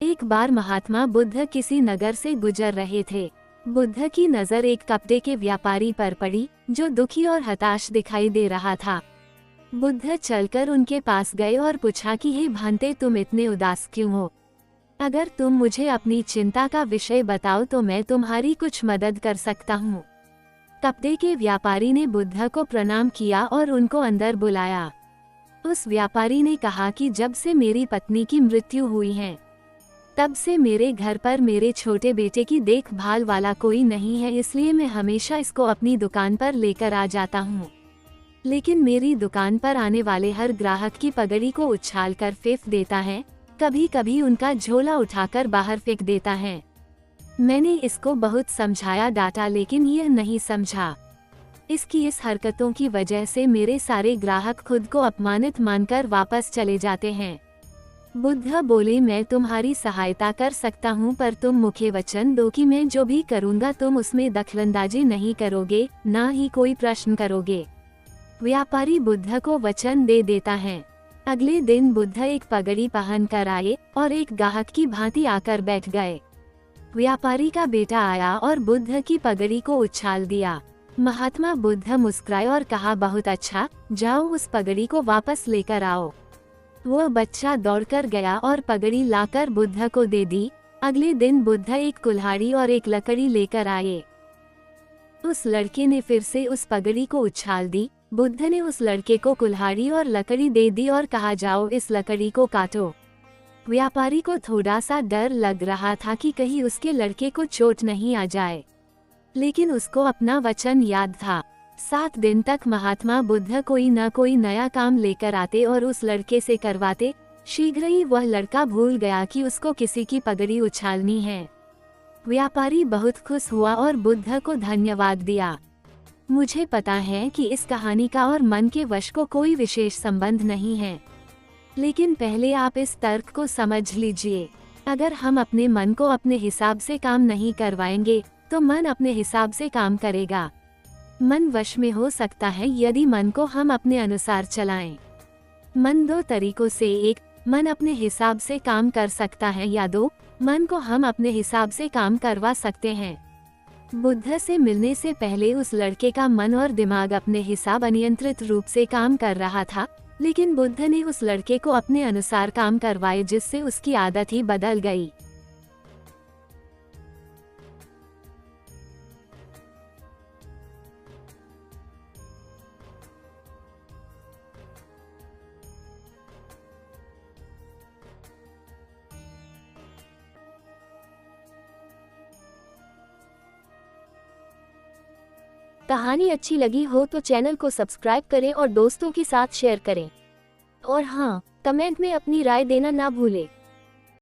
एक बार महात्मा बुद्ध किसी नगर से गुजर रहे थे। बुद्ध की नजर एक कपड़े के व्यापारी पर पड़ी, जो दुखी और हताश दिखाई दे रहा था। बुद्ध चलकर उनके पास गए और पूछा कि हे भांते, तुम इतने उदास क्यों हो? अगर तुम मुझे अपनी चिंता का विषय बताओ तो मैं तुम्हारी कुछ मदद कर सकता हूँ। कपड़े के व्यापारी ने बुद्ध को प्रणाम किया और उनको अंदर बुलाया। उस व्यापारी ने कहा कि जब से मेरी पत्नी की मृत्यु हुई है, तब से मेरे घर पर मेरे छोटे बेटे की देखभाल वाला कोई नहीं है, इसलिए मैं हमेशा इसको अपनी दुकान पर लेकर आ जाता हूँ। लेकिन मेरी दुकान पर आने वाले हर ग्राहक की पगड़ी को उछालकर फेंक देता है, कभी कभी उनका झोला उठाकर बाहर फेंक देता है। मैंने इसको बहुत समझाया, डांटा, लेकिन यह नहीं समझा। इसकी इस हरकतों की वजह से मेरे सारे ग्राहक खुद को अपमानित मानकर वापस चले जाते हैं। बुद्ध बोले, मैं तुम्हारी सहायता कर सकता हूँ, पर तुम मुझे वचन दो कि मैं जो भी करूँगा तुम उसमें दखलंदाजी नहीं करोगे, ना ही कोई प्रश्न करोगे। व्यापारी बुद्ध को वचन दे देता है। अगले दिन बुद्ध एक पगड़ी पहन कर आए और एक ग्राहक की भांति आकर बैठ गए। व्यापारी का बेटा आया और बुद्ध की पगड़ी को उछाल दिया। महात्मा बुद्ध मुस्कुराए और कहा, बहुत अच्छा, जाओ उस पगड़ी को वापस लेकर आओ। वह बच्चा दौड़कर गया और पगड़ी लाकर बुद्ध को दे दी। अगले दिन बुद्ध एक कुल्हाड़ी और एक लकड़ी लेकर आए। उस लड़के ने फिर से उस पगड़ी को उछाल दी। बुद्ध ने उस लड़के को कुल्हाड़ी और लकड़ी दे दी और कहा, जाओ इस लकड़ी को काटो। व्यापारी को थोड़ा सा डर लग रहा था कि कहीं उसके लड़के को चोट नहीं आ जाए, लेकिन उसको अपना वचन याद था। 7 दिन तक महात्मा बुद्ध कोई न कोई नया काम लेकर आते और उस लड़के से करवाते। शीघ्र ही वह लड़का भूल गया कि उसको किसी की पगड़ी उछालनी है। व्यापारी बहुत खुश हुआ और बुद्ध को धन्यवाद दिया। मुझे पता है कि इस कहानी का और मन के वश को कोई विशेष संबंध नहीं है, लेकिन पहले आप इस तर्क को समझ लीजिए। अगर हम अपने मन को अपने हिसाब से काम नहीं करवाएंगे तो मन अपने हिसाब से काम करेगा। मन वश में हो सकता है यदि मन को हम अपने अनुसार चलाएं। मन 2 तरीकों से, एक, मन अपने हिसाब से काम कर सकता है, या 2, मन को हम अपने हिसाब से काम करवा सकते हैं। बुद्ध से मिलने से पहले उस लड़के का मन और दिमाग अपने हिसाब अनियंत्रित रूप से काम कर रहा था, लेकिन बुद्ध ने उस लड़के को अपने अनुसार काम करवाए, जिससे उसकी आदत ही बदल गई। कहानी अच्छी लगी हो तो चैनल को सब्सक्राइब करें और दोस्तों के साथ शेयर करें। और हाँ, कमेंट में अपनी राय देना ना भूलें।